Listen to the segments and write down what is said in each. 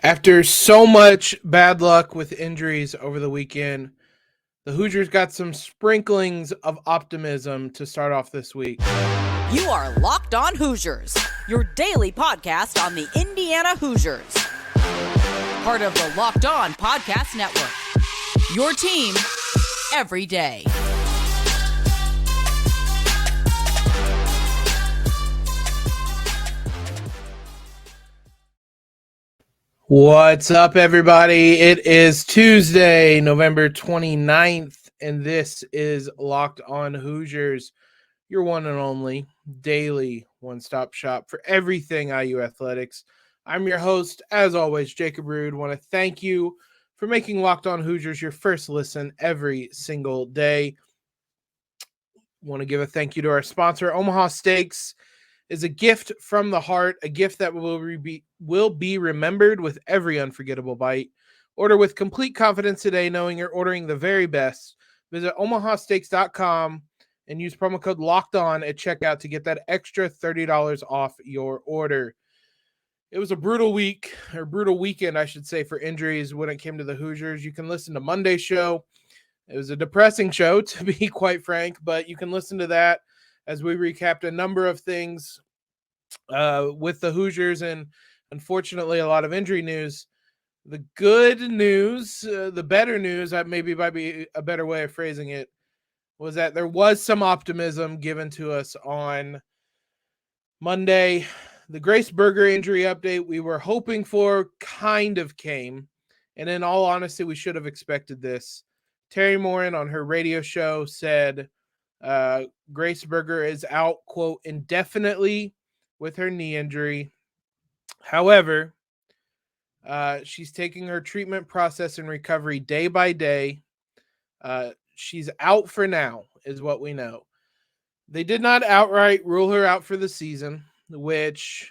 After so much bad luck with injuries over the weekend, the Hoosiers got some sprinklings of optimism to start off this week. You are Locked On Hoosiers, your daily podcast on the Indiana Hoosiers. Part of the Locked On Podcast Network. Your team every day. What's up, everybody? It is Tuesday, November 29th, and this is Locked On Hoosiers, your one and only daily one-stop shop for everything IU athletics. I'm your host, as always, Jacob Rude. Want to thank you for making Locked On Hoosiers your first listen every single day. Want to give a thank you to our sponsor, Omaha Steaks. Is a gift from the heart, a gift that will be remembered with every unforgettable bite. Order with complete confidence today, knowing you're ordering the very best. Visit omahasteaks.com and use promo code LOCKEDON at checkout to get that extra $30 off your order. It was a brutal weekend, I should say, for injuries when it came to the Hoosiers. You can listen to Monday's show. It was a depressing show, to be quite frank, but you can listen to that as we recapped a number of things with the Hoosiers and unfortunately a lot of injury news. The good news, the better news, maybe might be a better way of phrasing it, was that there was some optimism given to us on Monday. The Grace Berger injury update we were hoping for kind of came, and in all honesty, we should have expected this. Terry Morin on her radio show said Grace Berger is out, quote, indefinitely with her knee injury. However, she's taking her treatment process and recovery day by day. She's out for now, is what we know. They did not outright rule her out for the season, which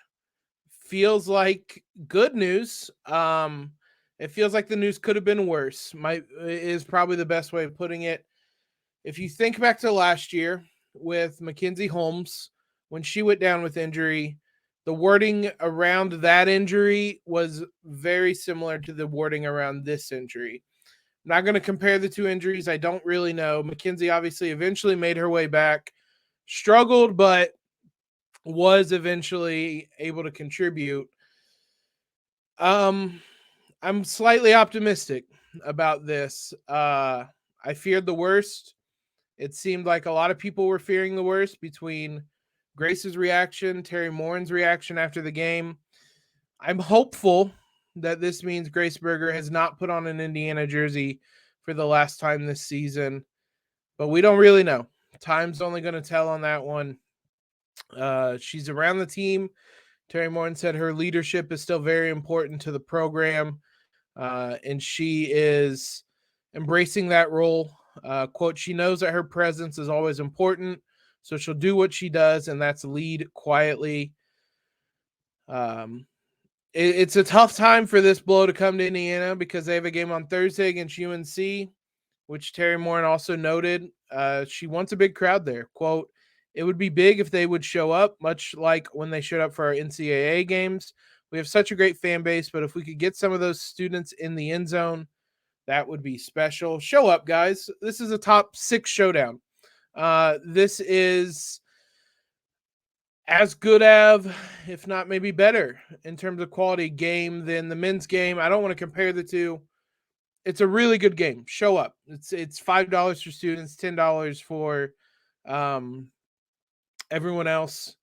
feels like good news. It feels like the news could have been worse. Is probably the best way of putting it. If you think back to last year with Mackenzie Holmes, when she went down with injury, the wording around that injury was very similar to the wording around this injury. I'm not going to compare the two injuries. I don't really know. Mackenzie obviously eventually made her way back, struggled, but was eventually able to contribute. I'm slightly optimistic about this. I feared the worst. It seemed like a lot of people were fearing the worst between Grace's reaction, Terry Morin's reaction after the game. I'm hopeful that this means Grace Berger has not put on an Indiana jersey for the last time this season, but we don't really know. Time's only going to tell on that one. She's around the team. Terry Morin said her leadership is still very important to the program, and she is embracing that role. Quote, she knows that her presence is always important, so she'll do what she does, and that's lead quietly. It's a tough time for this blow to come to Indiana because they have a game on Thursday against UNC, which Terry Morin also noted. She wants a big crowd there. Quote, it would be big if they would show up, much like when they showed up for our NCAA games. We have such a great fan base, but if we could get some of those students in the end zone, that would be special. Show up, guys. This is a top 6 showdown. This is as good of, if not maybe better, in terms of quality game than the men's game. I don't want to compare the two. It's a really good game. Show up. It's $5 for students, $10 for everyone else.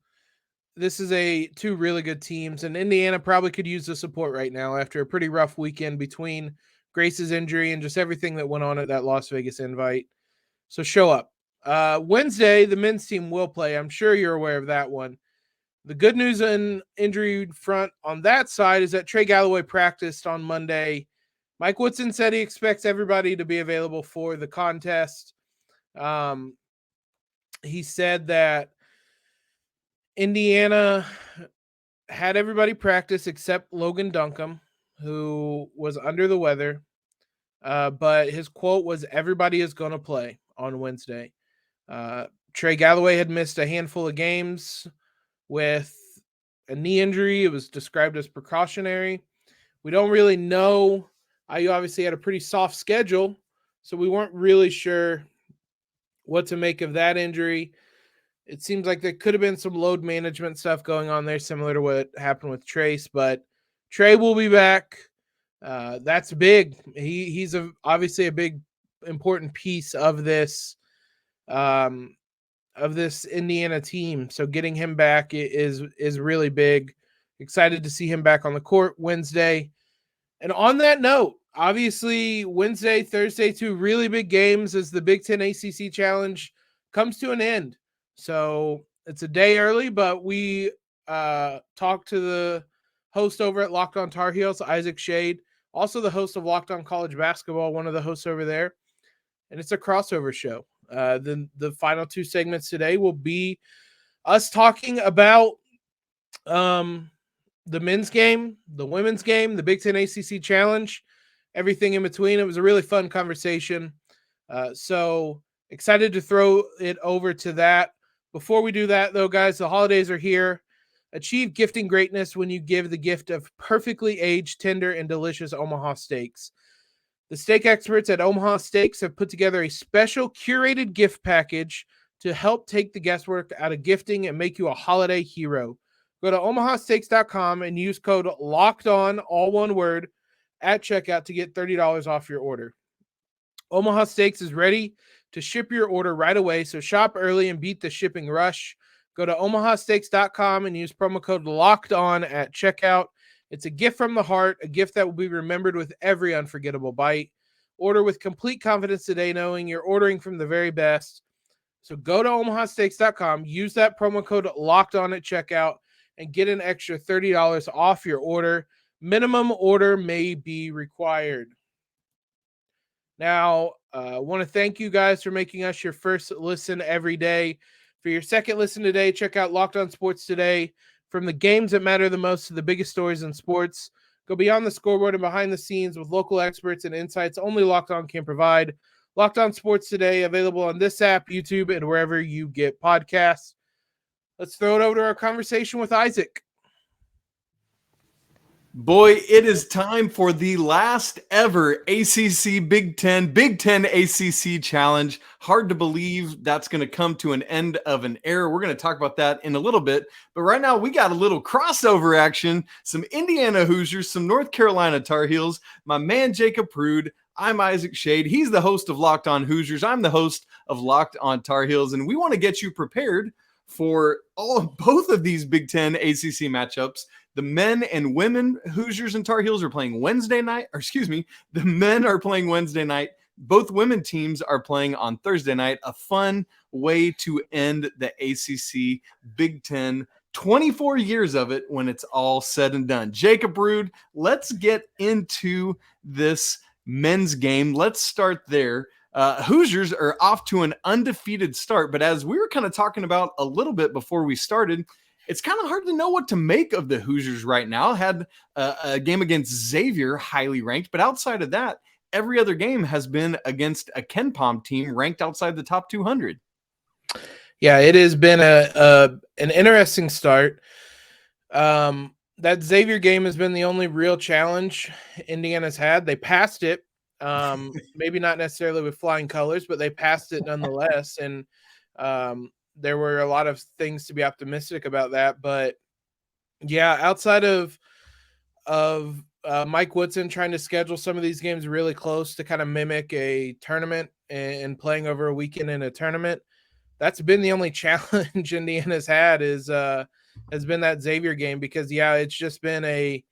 This is two really good teams, and Indiana probably could use the support right now after a pretty rough weekend between Grace's injury and just everything that went on at that Las Vegas invite. So show up. Wednesday, the men's team will play. I'm sure you're aware of that one. The good news in injury front on that side is that Trey Galloway practiced on Monday. Mike Woodson said he expects everybody to be available for the contest. He said that Indiana had everybody practice except Logan Duncombe, who was under the weather. But his quote was, everybody is going to play on Wednesday. Trey Galloway had missed a handful of games with a knee injury. It was described as precautionary. We don't really know. IU obviously had a pretty soft schedule, so we weren't really sure what to make of that injury. It seems like there could have been some load management stuff going on there, similar to what happened with Trace, but Trey will be back. That's big. He's obviously a big, important piece of this Indiana team. So getting him back is really big. Excited to see him back on the court Wednesday. And on that note, obviously Wednesday, Thursday, 2 really big games as the Big Ten ACC Challenge comes to an end. So it's a day early, but we talked to the host over at Locked On Tar Heels, Isaac Schade, also the host of Locked On College Basketball, one of the hosts over there. And it's a crossover show. The final 2 segments today will be us talking about the men's game, the women's game, the Big Ten ACC Challenge, everything in between. It was a really fun conversation. So excited to throw it over to that. Before we do that, though, guys, the holidays are here. Achieve gifting greatness when you give the gift of perfectly aged, tender, and delicious Omaha steaks. The steak experts at Omaha Steaks have put together a special curated gift package to help take the guesswork out of gifting and make you a holiday hero. Go to omahasteaks.com and use code LOCKEDON, all one word, at checkout to get $30 off your order. Omaha Steaks is ready to ship your order right away, so shop early and beat the shipping rush. Go to omahasteaks.com and use promo code LOCKEDON at checkout. It's a gift from the heart, a gift that will be remembered with every unforgettable bite. Order with complete confidence today, knowing you're ordering from the very best. So go to omahasteaks.com, use that promo code LOCKEDON at checkout, and get an extra $30 off your order. Minimum order may be required. Now, I want to thank you guys for making us your first listen every day. For your second listen today, check out Locked On Sports Today. From the games that matter the most to the biggest stories in sports, go beyond the scoreboard and behind the scenes with local experts and insights only Locked On can provide. Locked On Sports Today, available on this app, YouTube, and wherever you get podcasts. Let's throw it over to our conversation with Isaac. Boy, it is time for the last ever ACC Big Ten ACC Challenge. Hard to believe that's going to come to an end of an era. We're going to talk about that in a little bit. But right now, we got a little crossover action. Some Indiana Hoosiers, some North Carolina Tar Heels. My man, Jacob Prude. I'm Isaac Schade. He's the host of Locked On Hoosiers. I'm the host of Locked On Tar Heels. And we want to get you prepared for both of these Big Ten ACC matchups. The men and women Hoosiers and Tar Heels are playing Wednesday night. The men are playing Wednesday night. Both women teams are playing on Thursday night. A fun way to end the ACC Big Ten. 24 years of it when it's all said and done. Jacob Rude, let's get into this men's game. Let's start there. Hoosiers are off to an undefeated start, but as we were kind of talking about a little bit before we started, it's kind of hard to know what to make of the Hoosiers right now. Had a game against Xavier, highly ranked, but outside of that, every other game has been against a Ken Pom team ranked outside the top 200. Yeah, it has been an interesting start. That Xavier game has been the only real challenge Indiana's had. They passed it, maybe not necessarily with flying colors, but they passed it nonetheless. And there were a lot of things to be optimistic about that. But yeah, outside of Mike Woodson trying to schedule some of these games really close to kind of mimic a tournament and playing over a weekend in a tournament, that's been the only challenge Indiana's had has been that Xavier game, because it's just been a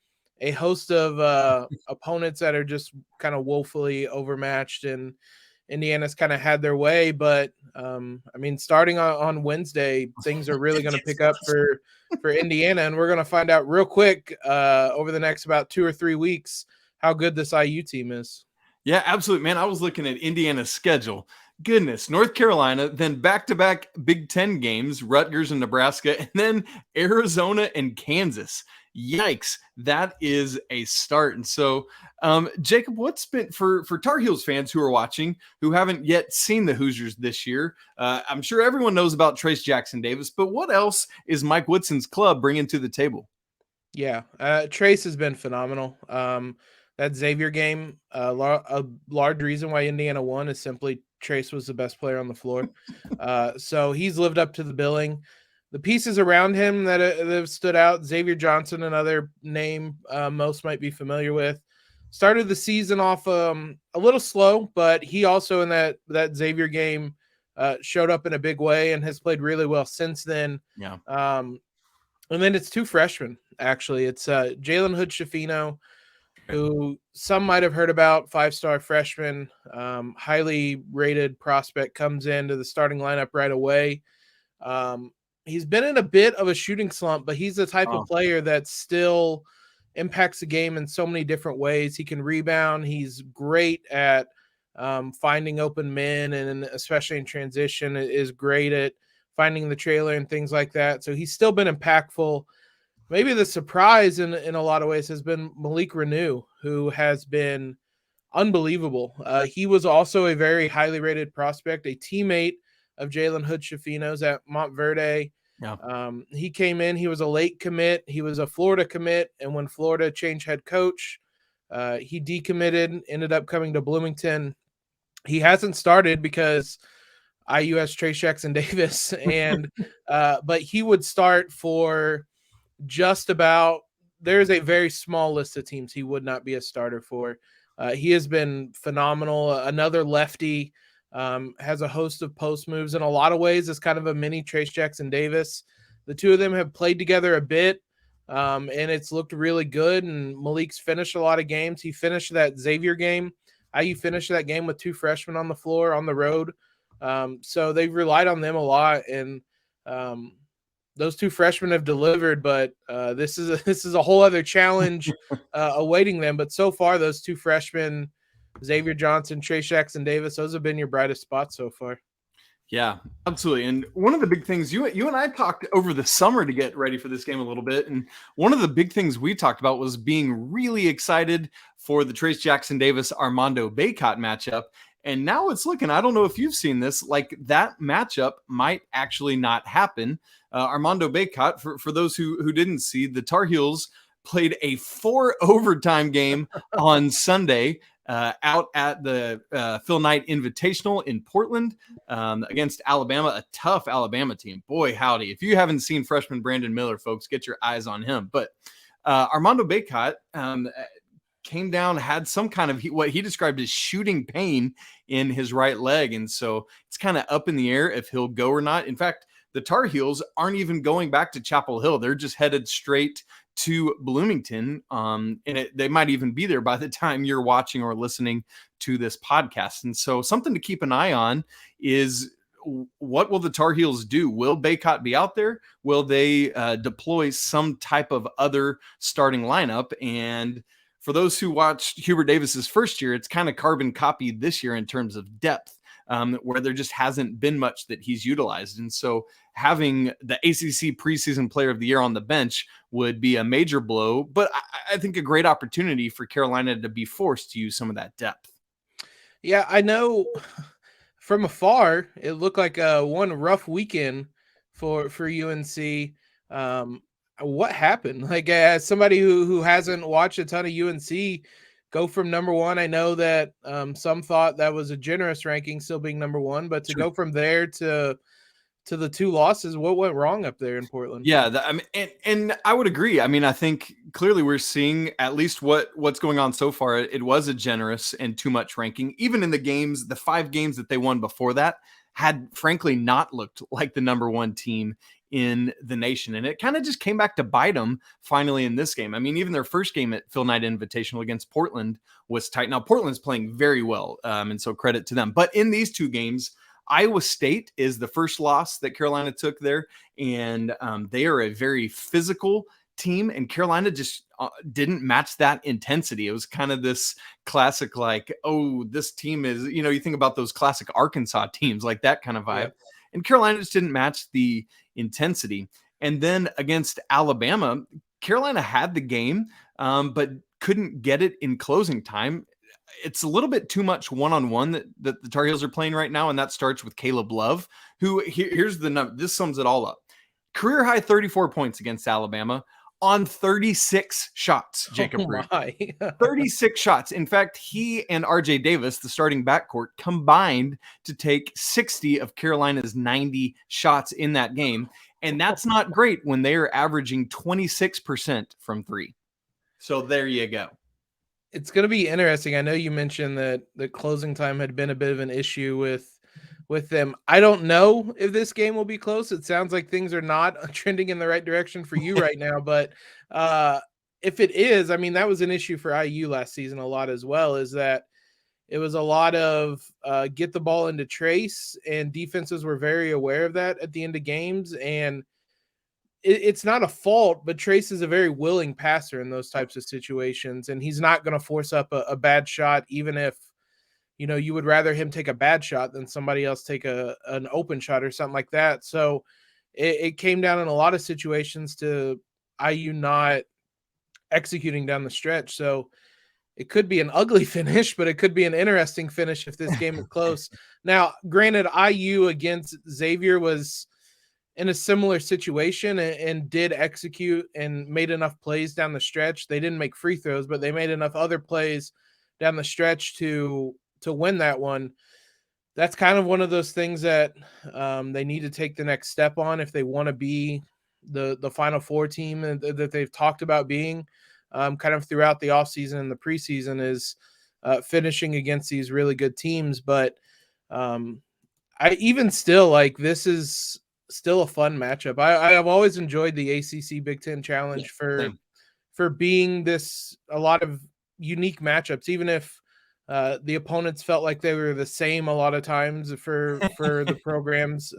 host of opponents that are just kind of woefully overmatched, and Indiana's kind of had their way. But starting on Wednesday, things are really going to pick up for Indiana, and we're going to find out real quick over the next about 2 or 3 weeks how good this IU team is. Yeah, absolutely, man. I was looking at Indiana's schedule. Goodness, North Carolina, then back-to-back Big Ten games, Rutgers and Nebraska, and then Arizona and Kansas. Yikes, that is a start. And so, Jacob, what's been for Tar Heels fans who are watching, who haven't yet seen the Hoosiers this year? I'm sure everyone knows about Trace Jackson Davis, but what else is Mike Woodson's club bringing to the table? Yeah, Trace has been phenomenal. That Xavier game, a large reason why Indiana won is simply Trace was the best player on the floor. So he's lived up to the billing. The pieces around him that have stood out, Xavier Johnson, another name most might be familiar with, started the season off a little slow, but he also in that Xavier game showed up in a big way and has played really well since then. Yeah. And then it's two freshmen, actually. It's Jalen Hood-Schifino, who some might have heard about, five-star freshman, highly rated prospect, comes into the starting lineup right away. He's been in a bit of a shooting slump, but he's the type of player that still impacts the game in so many different ways. He can rebound. He's great at finding open men, and especially in transition, is great at finding the trailer and things like that. So he's still been impactful. Maybe the surprise in a lot of ways has been Malik Renew, who has been unbelievable. He was also a very highly rated prospect, a teammate of Jalen Hood-Schifino's at Montverde. Yeah. He came in, he was a late commit. He was a Florida commit. And when Florida changed head coach, he decommitted, ended up coming to Bloomington. He hasn't started because IU has Trey Jackson Davis, and but he would start for just about. There's a very small list of teams he would not be a starter for. He has been phenomenal. Another lefty, has a host of post moves in a lot of ways. Is kind of a mini Trace Jackson Davis. The two of them have played together a bit, and it's looked really good. And Malik's finished a lot of games. He finished that Xavier game. IU finished that game with two freshmen on the floor on the road. So they've relied on them a lot, and those two freshmen have delivered. But this is a whole other challenge awaiting them. But so far, those two freshmen, Xavier Johnson, Trey Jackson Davis, those have been your brightest spots so far. Yeah, absolutely. And one of the big things you and I talked over the summer to get ready for this game a little bit. And one of the big things we talked about was being really excited for the Trace Jackson Davis Armando Bacot matchup. And now it's looking, I don't know if you've seen this, like that matchup might actually not happen. Armando Bacot, for those who didn't see, the Tar Heels played a 4 overtime game on Sunday out at the Phil Knight Invitational in Portland against Alabama, a tough Alabama team. Boy, howdy. If you haven't seen freshman Brandon Miller, folks, get your eyes on him. But Armando Bacot came down, had some kind of what he described as shooting pain in his right leg. And so it's kind of up in the air if he'll go or not. In fact, the Tar Heels aren't even going back to Chapel Hill. They're just headed straight to Bloomington. They might even be there by the time you're watching or listening to this podcast. And so something to keep an eye on is, what will the Tar Heels do? Will Bacot be out there? Will they deploy some type of other starting lineup? And for those who watched Hubert Davis's first year, it's kind of carbon copied this year in terms of depth, where there just hasn't been much that he's utilized. And so having the ACC preseason player of the year on the bench would be a major blow, but I think a great opportunity for Carolina to be forced to use some of that depth. Yeah, I know from afar, it looked like one rough weekend for UNC. What happened? Like, as somebody who hasn't watched a ton of UNC go from number one, I know that some thought that was a generous ranking, still being number one, but to go from there to the two losses, what went wrong up there in Portland? Yeah, and I would agree. I mean, I think clearly we're seeing at least what's going on so far. It was a generous and too much ranking. Even in the games, the 5 games that they won before that had frankly not looked like the number one team in the nation. And it kind of just came back to bite them finally in this game. I mean, even their first game at Phil Knight Invitational against Portland was tight. Now, Portland's playing very well, and so credit to them. But in these 2 games, Iowa State is the first loss that Carolina took there, and they are a very physical team, and Carolina just didn't match that intensity. It was kind of this classic, like, oh, this team is, you think about those classic Arkansas teams, like that kind of vibe. Yeah. And Carolina just didn't match the intensity. And then against Alabama, Carolina had the game, but couldn't get it in closing time. It's a little bit too much one-on-one that the Tar Heels are playing right now, and that starts with Caleb Love, who here's the number. This sums it all up. Career high 34 points against Alabama, on 36 shots, Jacob. Oh my. 36 shots. In fact, he and RJ Davis, the starting backcourt, combined to take 60 of Carolina's 90 shots in that game. And that's not great when they are averaging 26% from three. So there you go. It's going to be interesting. I know you mentioned that the closing time had been a bit of an issue with them. I don't know if this game will be close. It sounds like things are not trending in the right direction for you right now, but if it is, I mean, that was an issue for IU last season a lot as well, is that it was a lot of get the ball into Trace, and defenses were very aware of that at the end of games. And it's not a fault, but Trace is a very willing passer in those types of situations, and he's not going to force up a bad shot, even if, you know, you would rather him take a bad shot than somebody else take an open shot or something like that. So it came down in a lot of situations to IU not executing down the stretch. So it could be an ugly finish, but it could be an interesting finish if this game is close. Now, granted, IU against Xavier was in a similar situation and did execute and made enough plays down the stretch. They didn't make free throws, but they made enough other plays down the stretch to win that one. That's kind of one of those things that they need to take the next step on if they want to be the Final Four team that they've talked about being kind of throughout the offseason and the preseason, is finishing against these really good teams. But I even still, like, this is still a fun matchup. I have always enjoyed the ACC Big Ten Challenge for being this, a lot of unique matchups, even if the opponents felt like they were the same a lot of times for the programs.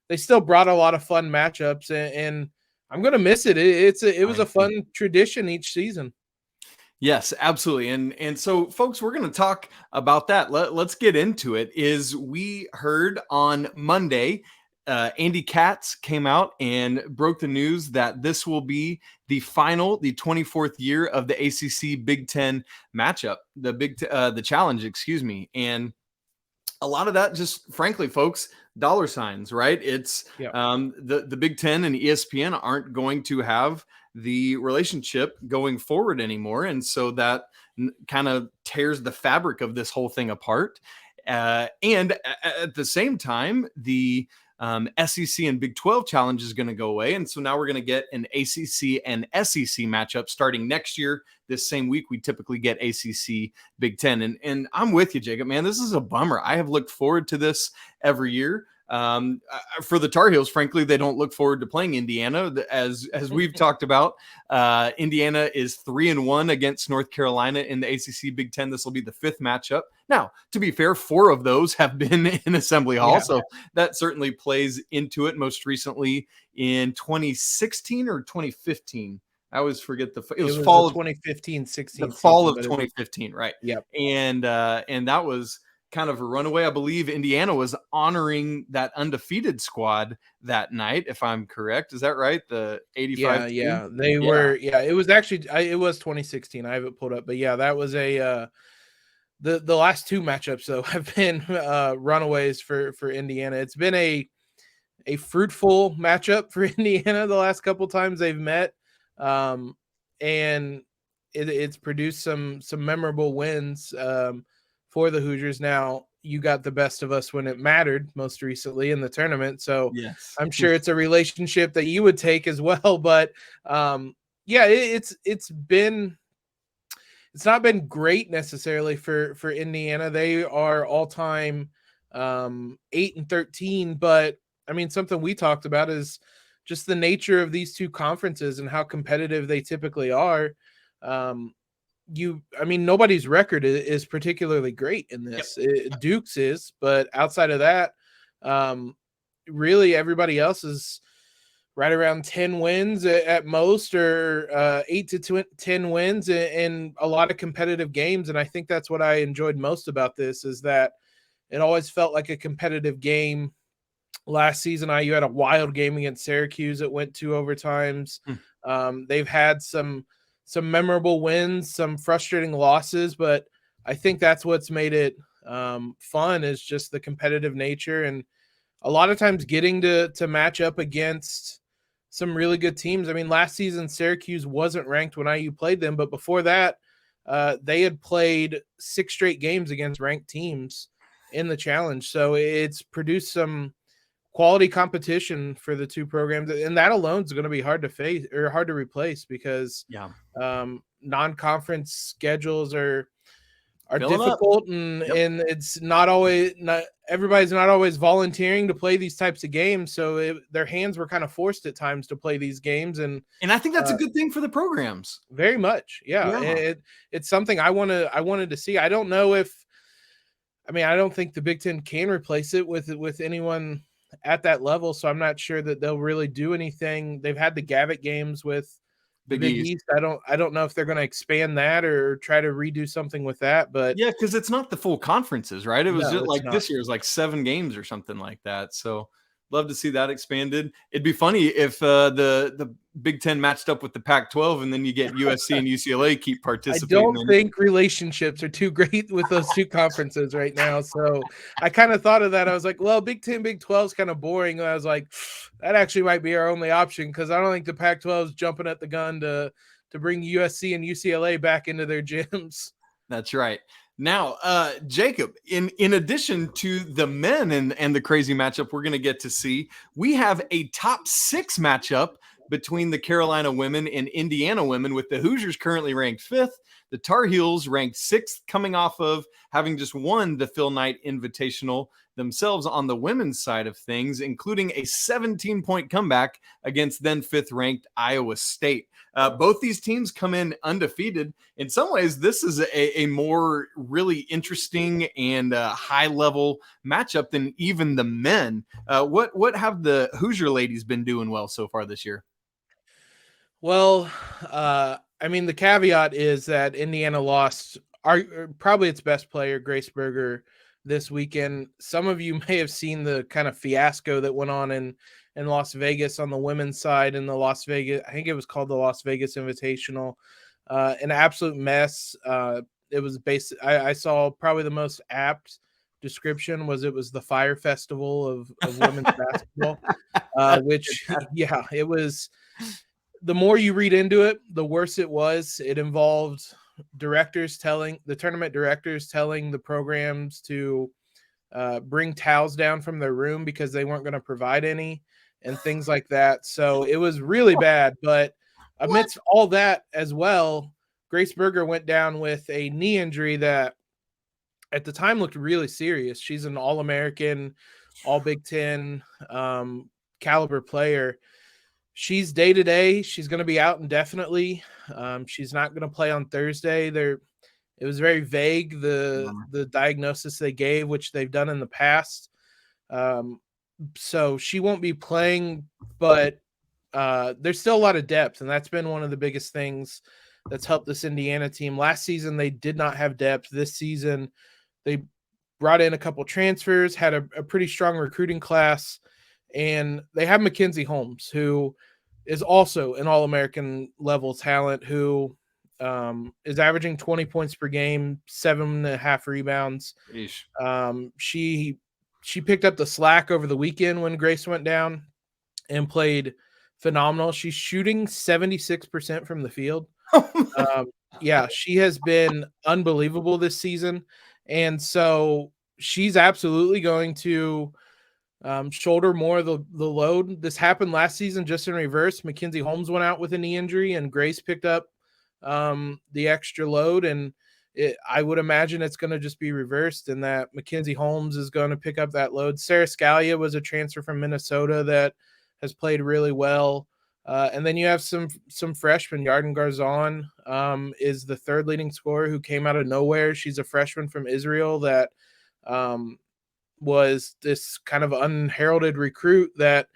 They still brought a lot of fun matchups, and I'm going to miss it. It was a fun tradition each season. Yes, absolutely. And so, folks, we're going to talk about that. Let's get into it. We heard on Monday, Andy Katz came out and broke the news that this will be the 24th year of the ACC Big Ten matchup, the challenge, excuse me. And a lot of that, just frankly, folks, dollar signs, right? It's the Big Ten and ESPN aren't going to have the relationship going forward anymore. And so that kind of tears the fabric of this whole thing apart. And at the same time, the SEC and Big 12 challenge is going to go away. And so now we're going to get an ACC and SEC matchup starting next year. This same week, we typically get ACC Big 10. And I'm with you, Jacob, man, this is a bummer. I have looked forward to this every year. For the Tar Heels, frankly, they don't look forward to playing Indiana. As we've talked about, Indiana is 3-1 against North Carolina in the ACC Big Ten. This will be the fifth matchup. Now, to be fair, 4 of those have been in Assembly Hall, so that certainly plays into it. Most recently in 2016 or 2015. I always forget it was fall of 2015-16. The fall of 2015, right? Yep. And that was kind of a runaway. I believe Indiana was honoring that undefeated squad that night, if I'm correct. Is that right? The 85 team? Yeah, they were. Yeah, it was actually it was 2016. I have it pulled up, but yeah, that was a the last 2 matchups though have been runaways for Indiana. It's been a fruitful matchup for Indiana the last couple times they've met, and it's produced some memorable wins for the Hoosiers. Now, you got the best of us when it mattered most recently in the tournament, so yes, I'm sure it's a relationship that you would take as well. But it's not been great necessarily for Indiana. They are all-time 8-13, but I mean, something we talked about is just the nature of these 2 conferences and how competitive they typically are. Nobody's record is particularly great in this. Duke's is, but outside of that, really everybody else is right around 10 wins at most, or 8 to 10 wins in a lot of competitive games. And I think that's what I enjoyed most about this, is that it always felt like a competitive game. Last season, IU had a wild game against Syracuse. It went 2 overtimes. They've had some memorable wins, some frustrating losses, but I think that's what's made it fun, is just the competitive nature, and a lot of times getting to match up against some really good teams. I mean, last season Syracuse wasn't ranked when IU played them, but before that, they had played 6 straight games against ranked teams in the challenge. So it's produced some quality competition for the two programs, and that alone is going to be hard to face or hard to replace because non-conference schedules are difficult, and it's not always everybody's not always volunteering to play these types of games. So their hands were kind of forced at times to play these games, and I think that's a good thing for the programs. Very much, yeah. It's something I wanted to see. I don't know if, I mean, I don't think the Big Ten can replace it with anyone at that level. So I'm not sure that they'll really do anything. They've had the Gavitt games with Big East. I don't know if they're going to expand that or try to redo something with that, but yeah, because it's not the full conferences, right? It was just like not. This year is like 7 games or something like that. So love to see that expanded. It'd be funny if the Big Ten matched up with the Pac-12, and then you get USC and UCLA keep participating. I don't think relationships are too great with those two conferences right now. So I kind of thought of that. I was like, well, Big Ten, Big 12 is kind of boring. And I was like, that actually might be our only option, because I don't think the Pac-12 is jumping at the gun to bring USC and UCLA back into their gyms. That's right. Now, Jacob, in addition to the men and the crazy matchup we're going to get to see, we have a top 6 matchup between the Carolina women and Indiana women, with the Hoosiers currently ranked 5th, the Tar Heels ranked 6th, coming off of having just won the Phil Knight Invitational themselves on the women's side of things, including a 17-point comeback against then 5th-ranked Iowa State. Both these teams come in undefeated. In some ways, this is a more really interesting and high-level matchup than even the men. What have the Hoosier ladies been doing well so far this year? Well, I mean, the caveat is that Indiana lost probably its best player, Grace Berger, this weekend. Some of you may have seen the kind of fiasco that went on in Las Vegas on the women's side in the Las Vegas, I think it was called the Las Vegas Invitational. An absolute mess. It was I saw probably the most apt description was it was the Fire Festival of women's basketball, which, yeah, it was. The more you read into it, the worse it was. It involved the tournament directors telling the programs to bring towels down from their room because they weren't going to provide any and things like that. So it was really bad. But amidst all that as well, Grace Berger went down with a knee injury that at the time looked really serious. She's an All-American, All Big Ten caliber player. She's day-to-day. She's going to be out indefinitely. She's not going to play on Thursday. It was very vague, the diagnosis they gave, which they've done in the past. So she won't be playing, but there's still a lot of depth, and that's been one of the biggest things that's helped this Indiana team. Last season, they did not have depth. This season, they brought in a couple transfers, had a pretty strong recruiting class, and they have Mackenzie Holmes, who is also an All-American level talent, who is averaging 20 points per game, 7.5 rebounds. She picked up the slack over the weekend when Grace went down and played phenomenal. She's shooting 76% from the field. Yeah, she has been unbelievable this season. And so she's absolutely going to shoulder more of the load. This happened last season just in reverse. Mackenzie Holmes went out with a knee injury and Grace picked up the extra load, and I would imagine it's going to just be reversed, and that Mackenzie Holmes is going to pick up that load. Sarah Scalia was a transfer from Minnesota that has played really well. And then you have some freshmen. Yarden Garzon is the third leading scorer who came out of nowhere. She's a freshman from Israel that was this kind of unheralded recruit that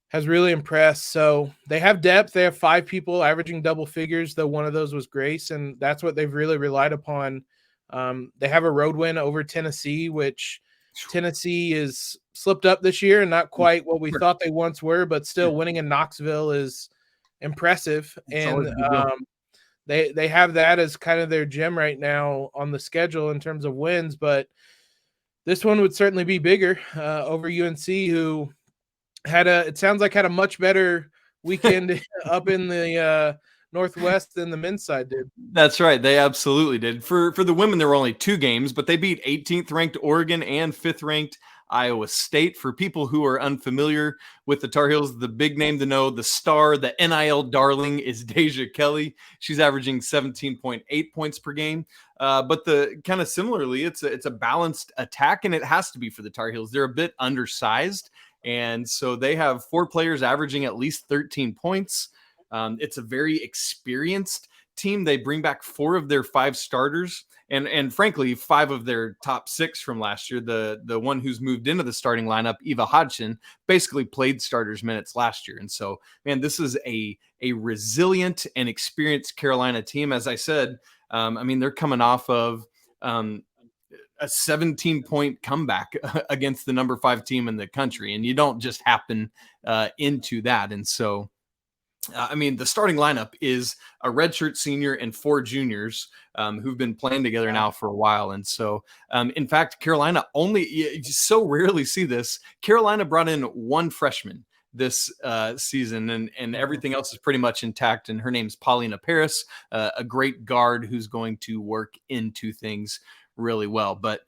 has really impressed. So they have depth. They have 5 people averaging double figures, though one of those was Grace, and that's what they've really relied upon. They have a road win over Tennessee, which Tennessee is slipped up this year and not quite what we thought they once were, but still winning in Knoxville is impressive. And they have that as kind of their gem right now on the schedule in terms of wins, but this one would certainly be bigger over UNC, who had a much better weekend up in the Northwest than the men's side did. That's right. They absolutely did. For the women, there were only 2 games, but they beat 18th ranked Oregon and 5th ranked Iowa State. For people who are unfamiliar with the Tar Heels, the big name to know, the star, the NIL darling is Deja Kelly. She's averaging 17.8 points per game. But the kind of similarly, it's a balanced attack, and it has to be for the Tar Heels. They're a bit undersized, and so they have 4 players averaging at least 13 points. It's a very experienced team. They bring back 4 of their 5 starters, and frankly, 5 of their top 6 from last year. The one who's moved into the starting lineup, Eva Hodgson, basically played starters minutes last year. And so, man, this is a resilient and experienced Carolina team. As I said, I mean, they're coming off of a 17-point comeback against the number 5 team in the country, and you don't just happen into that. And so, I mean, the starting lineup is a redshirt senior and 4 juniors who've been playing together now for a while. And so, in fact, Carolina you so rarely see this. Carolina brought in 1 freshman this season, and everything else is pretty much intact. And her name's Paulina Paris, a great guard who's going to work into things really well. But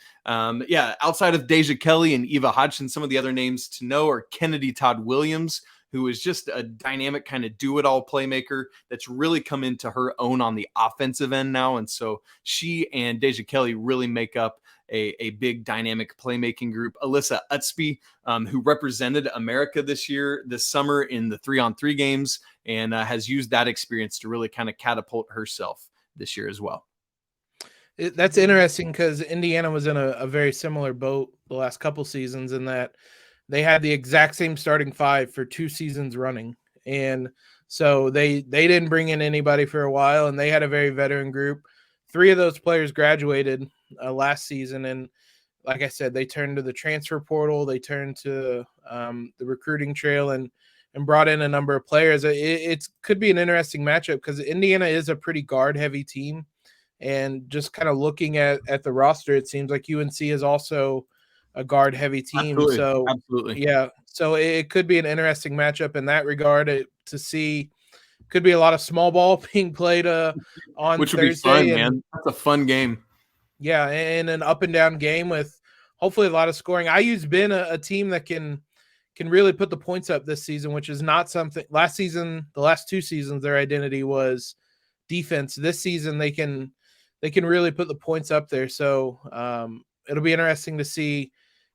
yeah, outside of Deja Kelly and Eva Hodgson, some of the other names to know are Kennedy Todd Williams, who is just a dynamic kind of do-it-all playmaker that's really come into her own on the offensive end now. And so she and Deja Kelly really make up a big dynamic playmaking group. Alyssa Utsby, who represented America this summer in the 3-on-3 games, and has used that experience to really kind of catapult herself this year as well. That's interesting because Indiana was in a very similar boat the last couple seasons in that they had the exact same starting 5 for 2 seasons running. And so they didn't bring in anybody for a while, and they had a very veteran group. 3 of those players graduated last season. And like I said, they turned to the transfer portal. They turned to the recruiting trail and brought in a number of players. It could be an interesting matchup because Indiana is a pretty guard-heavy team. And just kind of looking at the roster, it seems like UNC is also a guard-heavy team. Absolutely. So, Absolutely. Yeah. So it could be an interesting matchup in that regard to see. Could be a lot of small ball being played on Which would Thursday. be fun, man. That's a fun game. Yeah, and an up-and-down game with hopefully a lot of scoring. IU's been a team that can really put the points up this season, which is not something – last season, the last 2 seasons, their identity was defense. This season, they can really put the points up there. So it'll be interesting to see if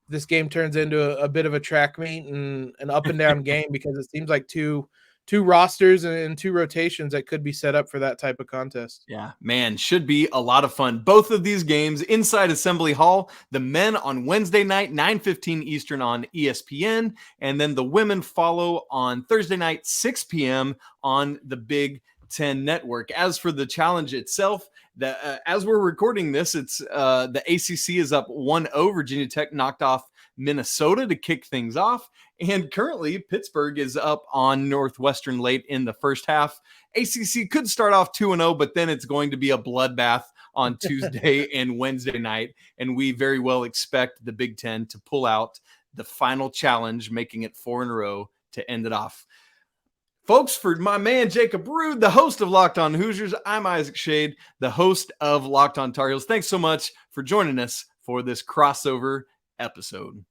this game turns into a bit of a track meet and an up and down game, because it seems like two rosters and 2 rotations that could be set up for that type of contest. Yeah, man, should be a lot of fun. Both of these games inside Assembly Hall, the men on Wednesday night, 9:15 Eastern on ESPN, and then the women follow on Thursday night, 6 p.m. on the Big Ten Network. As for the challenge itself, as we're recording this, it's the ACC is up 1-0. Virginia Tech knocked off Minnesota to kick things off, and currently Pittsburgh is up on Northwestern late in the first half. ACC could start off 2-0, but then it's going to be a bloodbath on Tuesday and Wednesday night, and we very well expect the Big Ten to pull out the final challenge, making it 4 in a row to end it off. Folks, for my man Jacob Rude, the host of Locked On Hoosiers, I'm Isaac Schade, the host of Locked On Tar Heels. Thanks so much for joining us for this crossover episode.